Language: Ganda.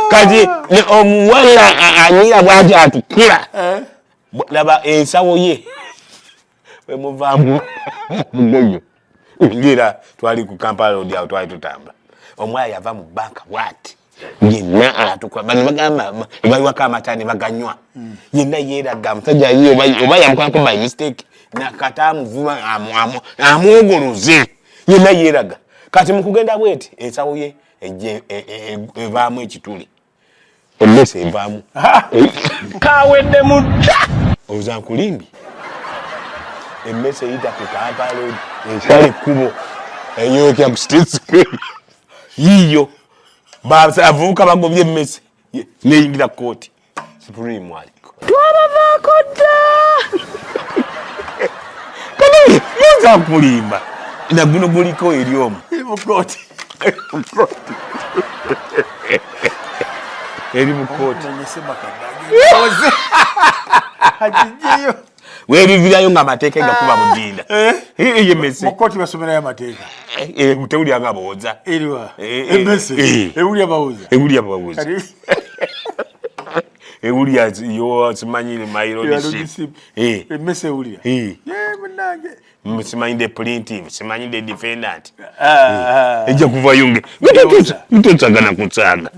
kati omuwala anyira bwati atukula laba ensawo ye we muvaamu mugonyo ngira twali ku Kampala road awo twali tutamba omwala yava mu banka bwati yenna atukula bano bagamba baliwaka amatani baganywa yenna yeeraga musajja yiyo oba yamukwako by mistake nakatamu vuma amwogoloze yenna yeeraga kati mukugenda bweti ensawo ye evaamu ekituli emmese evaamu kawedde mutta ozankulimbi emmese eyita ku Kampala road esala ekkubo enyokya ku State Square yiyo avubuka bagobye emmese neyingira kooti Supreme aliko twabavaako dda kati yozankulimba na guno guliko eri omu mukooti eri mu kooti ajijeyo weerivirayo ng'amateeka gakuba budinda yemmese mukooti basomerayo amateeka tewulya nga bawooza eriwa emmese ewulya bawooza ewulya bawooza ewulya yo simanyire mayirodisip emmese ewulya munange simanyi de printing simanyi de defendant ejja kuvayo nge mutosagana kunsaaga